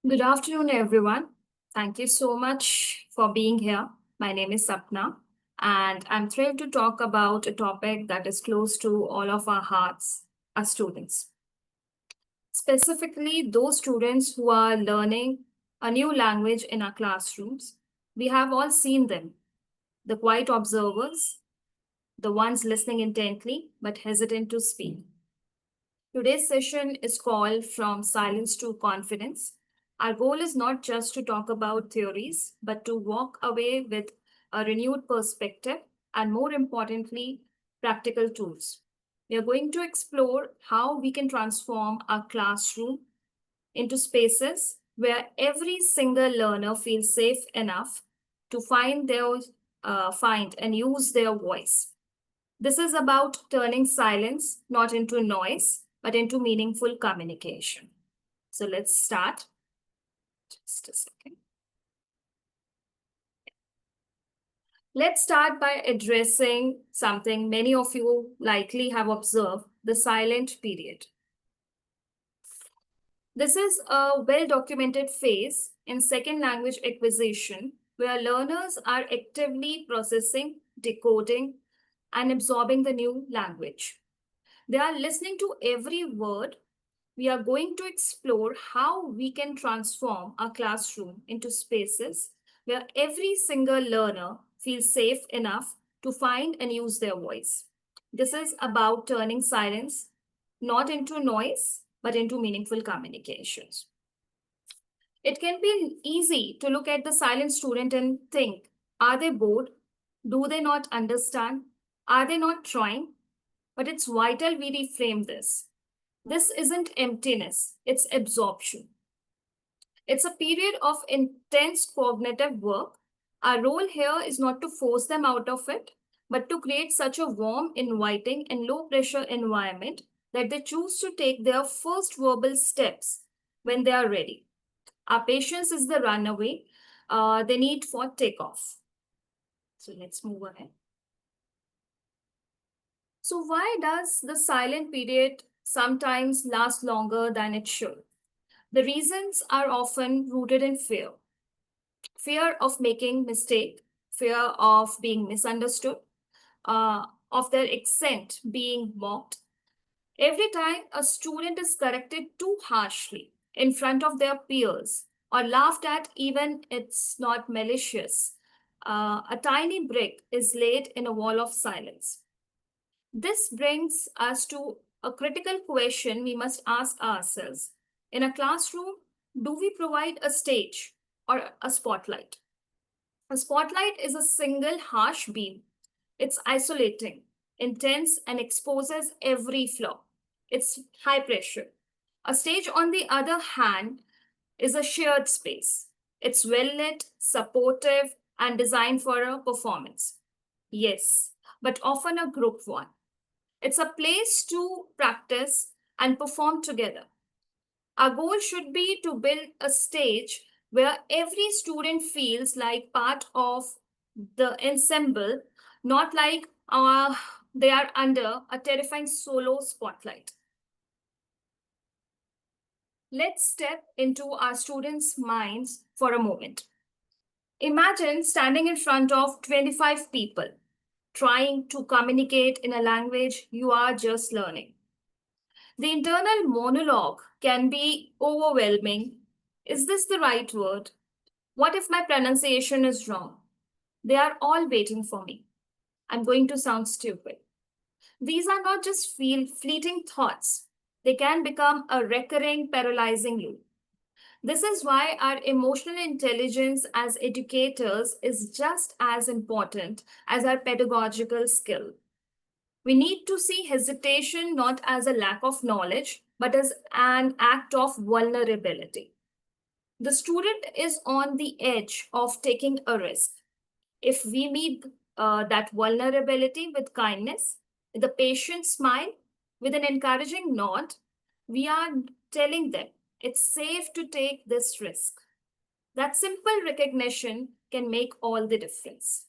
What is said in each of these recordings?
Good afternoon, everyone. Thank you so much for being here. My name is Sapna, and I'm thrilled to talk about a topic that is close to all of our hearts, our students. Specifically, those students who are learning a new language in our classrooms. We have all seen them, the quiet observers, the ones listening intently but hesitant to speak. Today's session is called From Silence to Confidence. Our goal is not just to talk about theories, but to walk away with a renewed perspective and, more importantly, practical tools. We are going to explore how we can transform our classroom into spaces where every single learner feels safe enough to find and use their voice. This is about turning silence not into noise, but into meaningful communication. So let's start. Just a second. Let's start by addressing something many of you likely have observed, the silent period. This is a well documented phase in second language acquisition where learners are actively processing, decoding, and absorbing the new language. They are listening to every word. We are going to explore how we can transform our classroom into spaces where every single learner feels safe enough to find and use their voice. This is about turning silence not into noise, but into meaningful communications. It can be easy to look at the silent student and think, are they bored? Do they not understand? Are they not trying? But it's vital we reframe this. This isn't emptiness, it's absorption. It's a period of intense cognitive work. Our role here is not to force them out of it, but to create such a warm, inviting, and low pressure environment that they choose to take their first verbal steps when they are ready. Our patience is the runaway they need for takeoff. So let's move ahead. So, why does the silent period sometimes last longer than it should? The reasons are often rooted in fear of making mistake, fear of being misunderstood, of their accent being mocked. Every time a student is corrected too harshly in front of their peers or laughed at, even it's not malicious, a tiny brick is laid in a wall of silence. This brings us to a critical question we must ask ourselves. In a classroom, do we provide a stage or a spotlight? A spotlight is a single harsh beam. It's isolating, intense, and exposes every flaw. It's high pressure. A stage, on the other hand, is a shared space. It's well lit, supportive, and designed for a performance. Yes, but often a group one. It's a place to practice and perform together. Our goal should be to build a stage where every student feels like part of the ensemble, not like they are under a terrifying solo spotlight. Let's step into our students' minds for a moment. Imagine standing in front of 25 people, trying to communicate in a language you are just learning. The internal monologue can be overwhelming. Is this the right word? What if my pronunciation is wrong? They are all waiting for me. I'm going to sound stupid. These are not just fleeting thoughts, they can become a recurring, paralyzing loop. This is why our emotional intelligence as educators is just as important as our pedagogical skill. We need to see hesitation not as a lack of knowledge, but as an act of vulnerability. The student is on the edge of taking a risk. If we meet that vulnerability with kindness, with a patient smile, with an encouraging nod, we are telling them it's safe to take this risk. That simple recognition can make all the difference.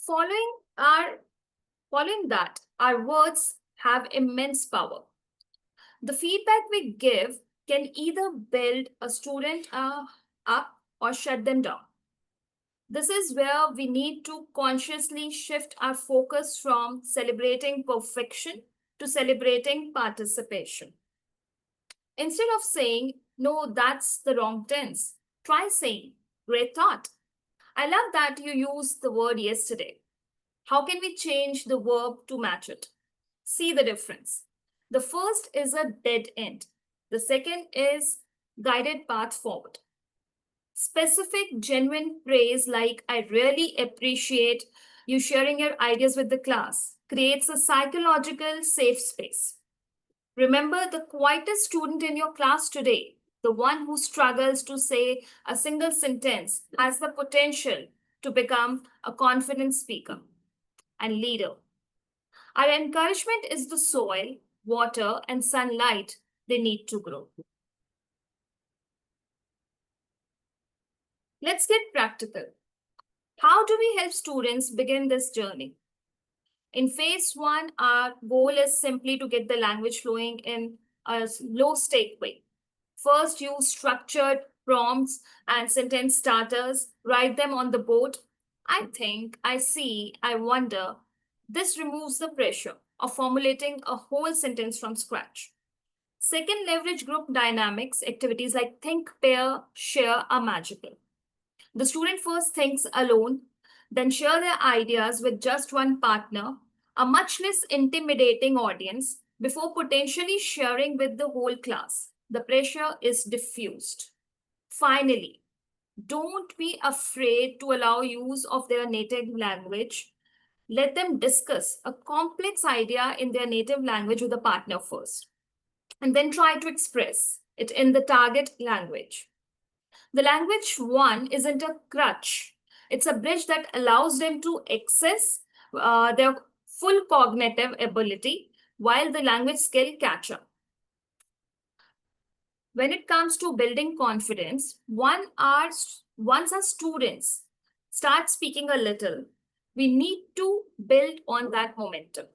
Following our Following that, our words have immense power. The feedback we give can either build a student up or shut them down. This is where we need to consciously shift our focus from celebrating perfection to celebrating participation. Instead of saying, no, that's the wrong tense, try saying, great thought. I love that you used the word yesterday. How can we change the verb to match it? See the difference. The first is a dead end. The second is guided path forward. Specific, genuine praise like I really appreciate you sharing your ideas with the class creates a psychological safe space. Remember the quietest student in your class today, the one who struggles to say a single sentence, has the potential to become a confident speaker and leader. Our encouragement is the soil, water, and sunlight they need to grow. Let's get practical. How do we help students begin this journey? In phase one, our goal is simply to get the language flowing in a low stake way. First, use structured prompts and sentence starters, write them on the board. I think, I see, I wonder. This removes the pressure of formulating a whole sentence from scratch. Second, leverage group dynamics. Activities like think, pair, share are magical. The student first thinks alone, then share their ideas with just one partner, a much less intimidating audience, before potentially sharing with the whole class. The pressure is diffused. Finally, don't be afraid to allow use of their native language. Let them discuss a complex idea in their native language with a partner first, and then try to express it in the target language. The language one isn't a crutch. It's a bridge that allows them to access their full cognitive ability while the language skill catch up. When it comes to building confidence, once our students start speaking a little, we need to build on that momentum.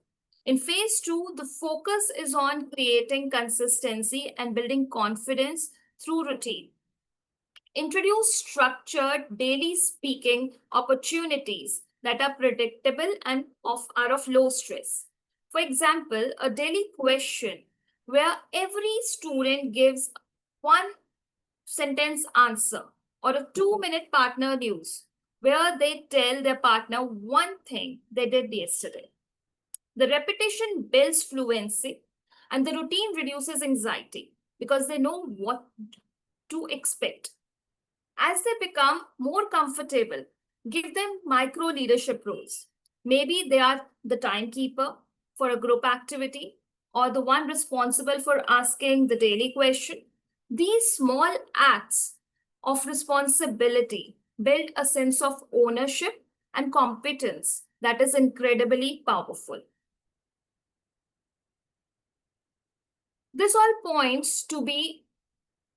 In phase two, the focus is on creating consistency and building confidence through routine. Introduce structured daily speaking opportunities that are predictable and are of low stress. For example, a daily question where every student gives one sentence answer, or a 2-minute partner news where they tell their partner one thing they did yesterday. The repetition builds fluency and the routine reduces anxiety because they know what to expect. As they become more comfortable, give them micro leadership roles. Maybe they are the timekeeper for a group activity or the one responsible for asking the daily question. These small acts of responsibility build a sense of ownership and competence that is incredibly powerful. This all points to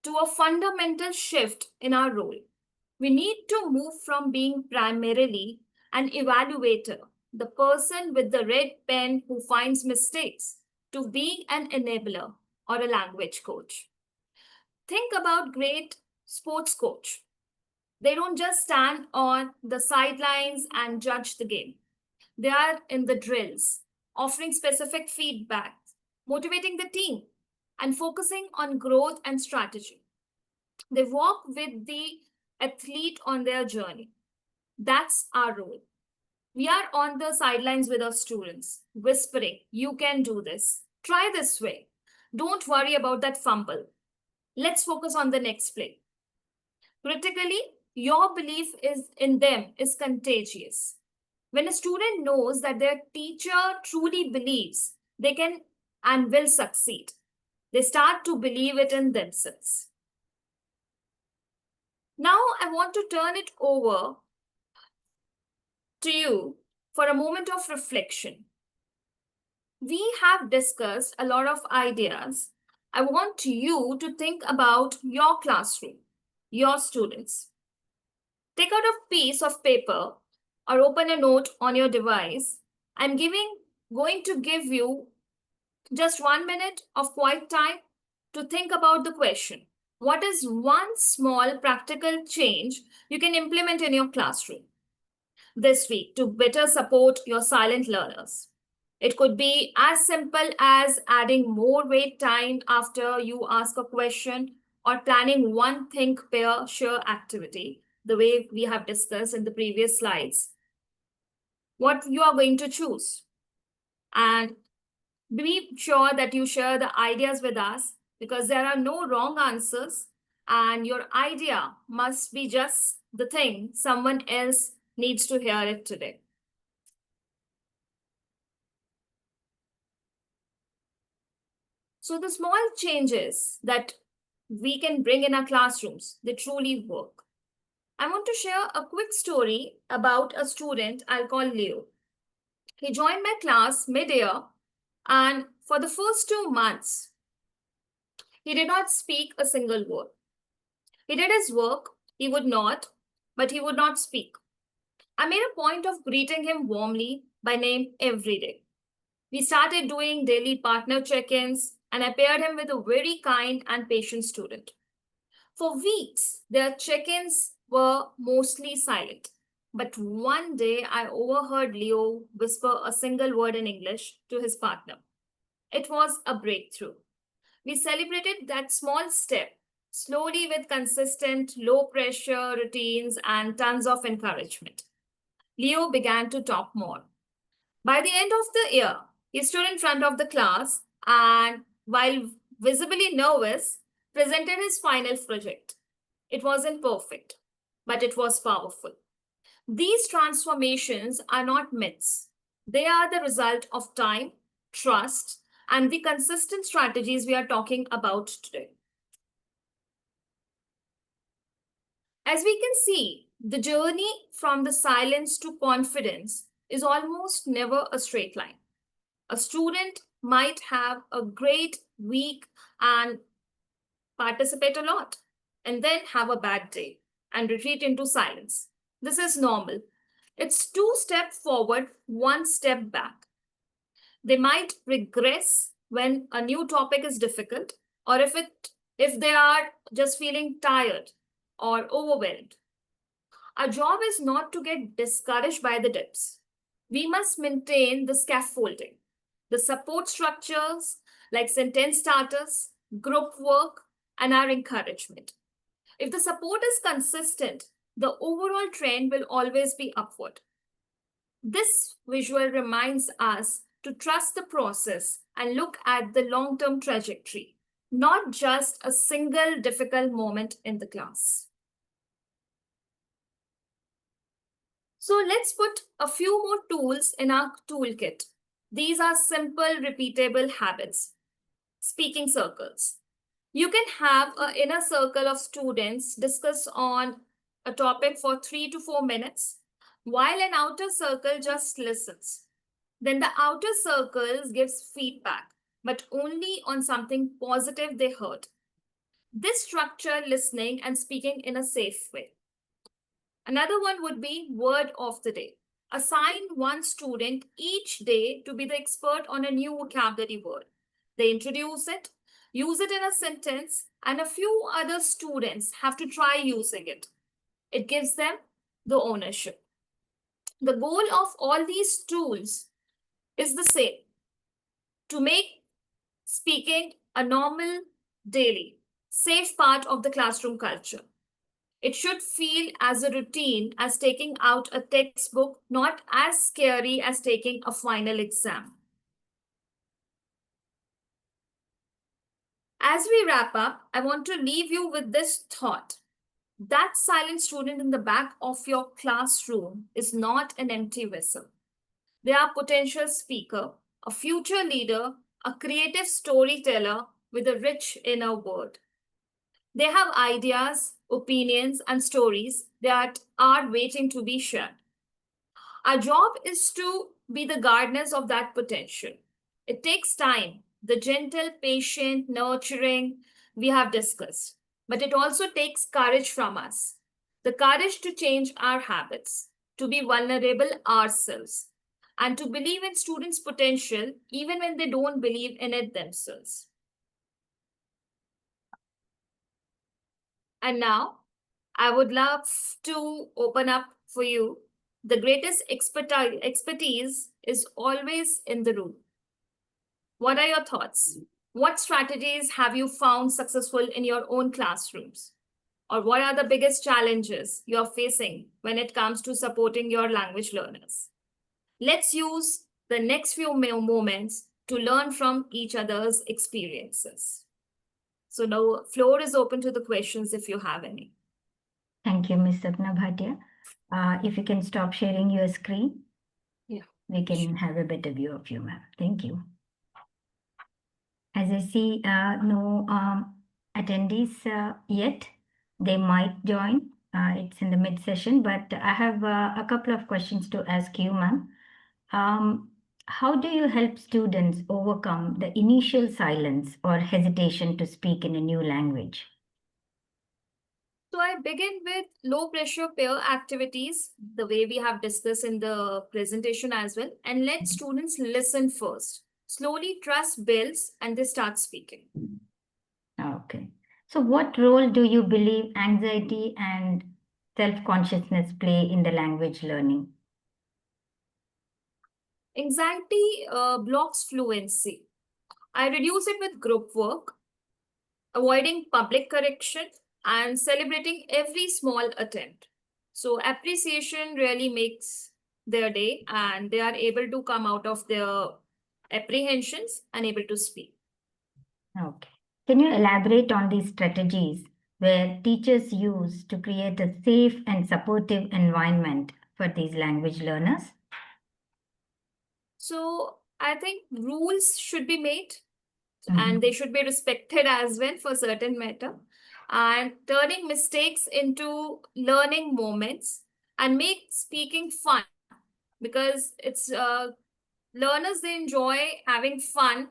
a fundamental shift in our role. We need to move from being primarily an evaluator, the person with the red pen who finds mistakes, to being an enabler or a language coach. Think about great sports coach. They don't just stand on the sidelines and judge the game. They are in the drills, offering specific feedback, motivating the team, and focusing on growth and strategy. They walk with the athlete on their journey. That's our role. We are on the sidelines with our students, whispering, you can do this. Try this way. Don't worry about that fumble. Let's focus on the next play. Critically, your belief in them is contagious. When a student knows that their teacher truly believes they can and will succeed, they start to believe it in themselves. Now I want to turn it over to you for a moment of reflection. We have discussed a lot of ideas. I want you to think about your classroom, your students. Take out a piece of paper or open a note on your device. I'm going to give you Just 1 minute of quiet time to think about the question. What is one small practical change you can implement in your classroom this week to better support your silent learners? It could be as simple as adding more wait time after you ask a question or planning one think, pair, share activity, the way we have discussed in the previous slides. What you are going to choose. And be sure that you share the ideas with us because there are no wrong answers and your idea must be just the thing someone else needs to hear it today. So the small changes that we can bring in our classrooms, they truly work. I want to share a quick story about a student I'll call Leo. He joined my class mid-year, and for the first 2 months, he did not speak a single word. He did his work, he would not, but he would not speak. I made a point of greeting him warmly by name every day. We started doing daily partner check-ins, and I paired him with a very kind and patient student. For weeks, their check-ins were mostly silent. But one day, I overheard Leo whisper a single word in English to his partner. It was a breakthrough. We celebrated that small step slowly with consistent, low pressure routines and tons of encouragement. Leo began to talk more. By the end of the year, he stood in front of the class and, while visibly nervous, presented his final project. It wasn't perfect, but it was powerful. These transformations are not myths, they are the result of time, trust, and the consistent strategies we are talking about today. As we can see, the journey from the silence to confidence is almost never a straight line. A student might have a great week and participate a lot, and then have a bad day and retreat into silence. This is normal. It's 2 steps forward, 1 step back. They might regress when a new topic is difficult, or if they are just feeling tired or overwhelmed. Our job is not to get discouraged by the dips. We must maintain the scaffolding, the support structures like sentence starters, group work, and our encouragement. If the support is consistent, the overall trend will always be upward. This visual reminds us to trust the process and look at the long-term trajectory, not just a single difficult moment in the class. So let's put a few more tools in our toolkit. These are simple, repeatable habits. Speaking circles. You can have an inner circle of students discuss on a topic for 3 to 4 minutes, while an outer circle just listens. Then the outer circle gives feedback, but only on something positive they heard. This structure listening and speaking in a safe way. Another one would be word of the day. Assign one student each day to be the expert on a new vocabulary word. They introduce it, use it in a sentence, and a few other students have to try using it. It gives them the ownership. The goal of all these tools is the same: to make speaking a normal, daily, safe part of the classroom culture. It should feel as a routine as taking out a textbook, not as scary as taking a final exam. As we wrap up, I want to leave you with this thought. That silent student in the back of your classroom is not an empty vessel. They are a potential speaker, a future leader, a creative storyteller with a rich inner world. They have ideas, opinions, and stories that are waiting to be shared. Our job is to be the gardeners of that potential. It takes time, the gentle, patient, nurturing we have discussed, but it also takes courage from us, the courage to change our habits, to be vulnerable ourselves, and to believe in students' potential even when they don't believe in it themselves. And now, I would love to open up for you. The greatest expertise is always in the room. What are your thoughts? What strategies have you found successful in your own classrooms? Or what are the biggest challenges you're facing when it comes to supporting your language learners? Let's use the next few moments to learn from each other's experiences. So the floor is open to the questions if you have any. Thank you, Ms. Sapna Bhatia. If you can stop sharing your screen, we can have a better view of you, ma'am. Thank you. As I see, no attendees yet. They might join. It's in the mid-session, but I have a couple of questions to ask you, ma'am. How do you help students overcome the initial silence or hesitation to speak in a new language? So I begin with low pressure peer activities, the way we have discussed in the presentation as well, and let students listen first. Slowly trust builds and they start speaking. Okay. So what role do you believe anxiety and self-consciousness play in the language learning? Anxiety blocks fluency. I reduce it with group work, avoiding public correction, and celebrating every small attempt. So appreciation really makes their day and they are able to come out of their apprehensions and able to speak. Okay. Can you elaborate on these strategies where teachers use to create a safe and supportive environment for these language learners? So I think rules should be made and they should be respected as well for certain matter. And turning mistakes into learning moments and make speaking fun because it's learners they enjoy having fun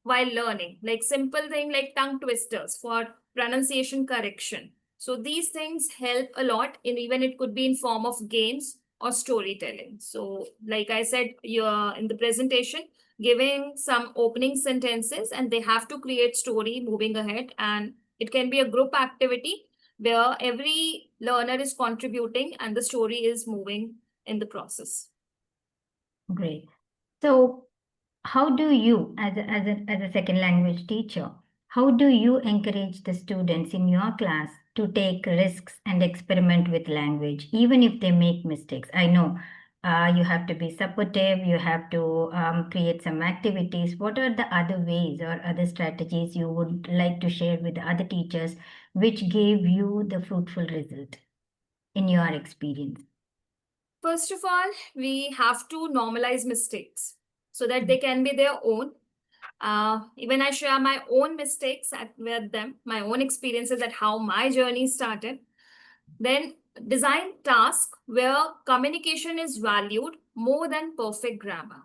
while learning, like simple thing like tongue twisters for pronunciation correction. So these things help a lot in even it could be in form of games or storytelling. So like I said, you're in the presentation giving some opening sentences and they have to create story moving ahead, and it can be a group activity where every learner is contributing and the story is moving in the process. Great. So how do you, as a second language teacher, how do you encourage the students in your class to take risks and experiment with language, even if they make mistakes? I know you have to be supportive, you have to create some activities. What are the other ways or other strategies you would like to share with the other teachers which gave you the fruitful result in your experience? First of all, we have to normalize mistakes so that they can be their own. Even I share my own mistakes with them, my own experiences at how my journey started. Then design tasks where communication is valued more than perfect grammar.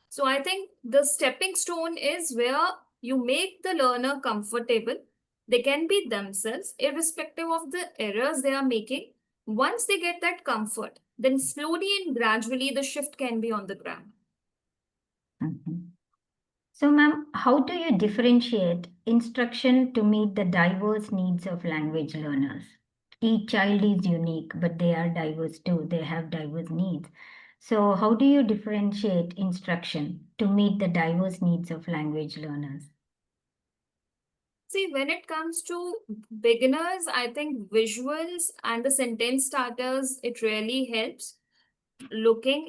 So I think the stepping stone is where you make the learner comfortable. They can be themselves, irrespective of the errors they are making. Once they get that comfort, then slowly and gradually the shift can be on the ground. So, ma'am, how do you differentiate instruction to meet the diverse needs of language learners? Each child is unique, but they are diverse too. They have diverse needs. So, how do you differentiate instruction to meet the diverse needs of language learners? See, when it comes to beginners, I think visuals and the sentence starters, it really helps.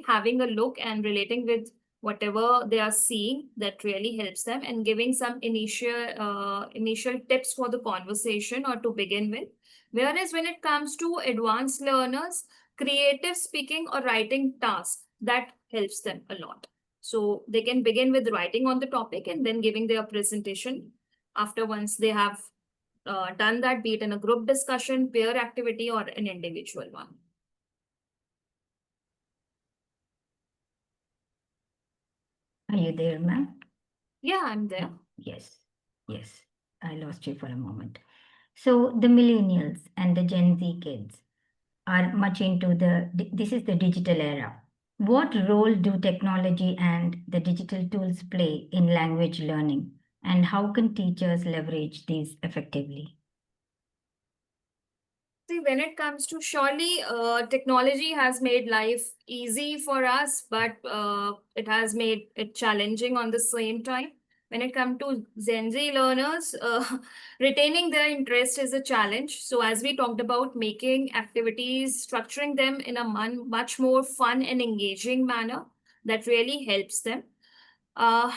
Having a look and relating with whatever they are seeing, that really helps them, and giving some initial tips for the conversation or to begin with. Whereas when it comes to advanced learners, creative speaking or writing tasks, that helps them a lot. So they can begin with writing on the topic and then giving their presentation after once they have done that, be it in a group discussion, peer activity, or an individual one. Are you there, ma'am? Yeah, I'm there. Yes, yes. I lost you for a moment. So the millennials and the Gen Z kids are much into this is the digital era. What role do technology and the digital tools play in language learning, and how can teachers leverage these effectively? See, when it comes to surely, technology has made life easy for us, but it has made it challenging on the same time. When it comes to Gen Z learners, retaining their interest is a challenge. So, as we talked about, making activities, structuring them in a much more fun and engaging manner, that really helps them. Uh,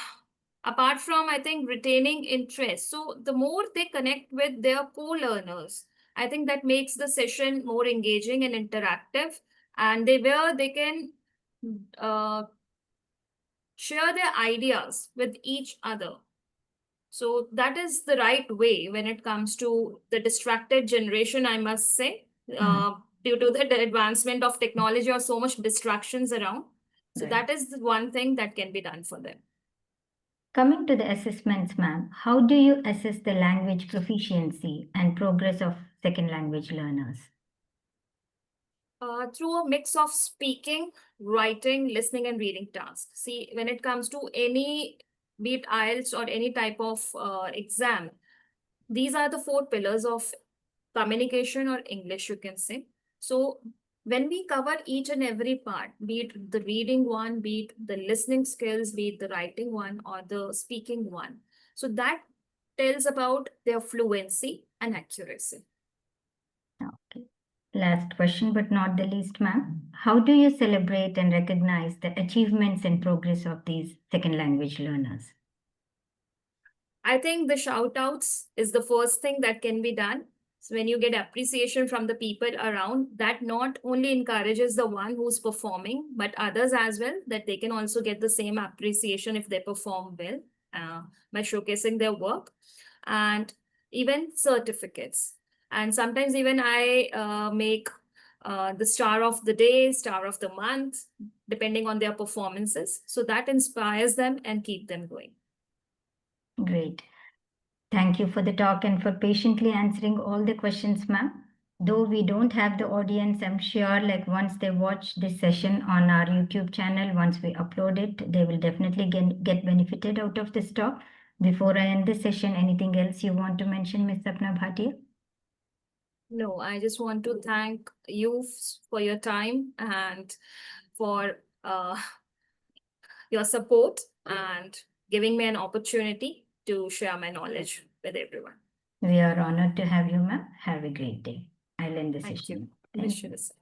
Apart from, I think, retaining interest. So the more they connect with their co-learners, I think that makes the session more engaging and interactive, and they can uh, share their ideas with each other. So that is the right way when it comes to the distracted generation, I must say, due to the advancement of technology or so much distractions around. So Right. that is the one thing that can be done for them. Coming to the assessments, ma'am, how do you assess the language proficiency and progress of second language learners? Through a mix of speaking, writing, listening, and reading tasks. See, when it comes to any, be it IELTS or any type of exam, these are the four pillars of communication or English, you can say. So, when we cover each and every part, be it the reading one, be it the listening skills, be it the writing one, or the speaking one, so that tells about their fluency and accuracy. Okay. Last question, but not the least, ma'am. How do you celebrate and recognize the achievements and progress of these second language learners? I think the shout outs is the first thing that can be done. So when you get appreciation from the people around, that not only encourages the one who's performing, but others as well, that they can also get the same appreciation if they perform well by showcasing their work, and even certificates. And sometimes even I make the star of the day, star of the month, depending on their performances. So that inspires them and keep them going. Great. Thank you for the talk and for patiently answering all the questions, ma'am. Though we don't have the audience, I'm sure like once they watch this session on our YouTube channel, once we upload it, they will definitely get benefited out of this talk. Before I end this session, anything else you want to mention, Ms. Sapna Bhatia? No, I just want to thank you for your time and for your support and giving me an opportunity to share my knowledge with everyone. We are honored to have you, ma'am. Have a great day. I'll end the Thank session. you. Thank Wish you. you the same.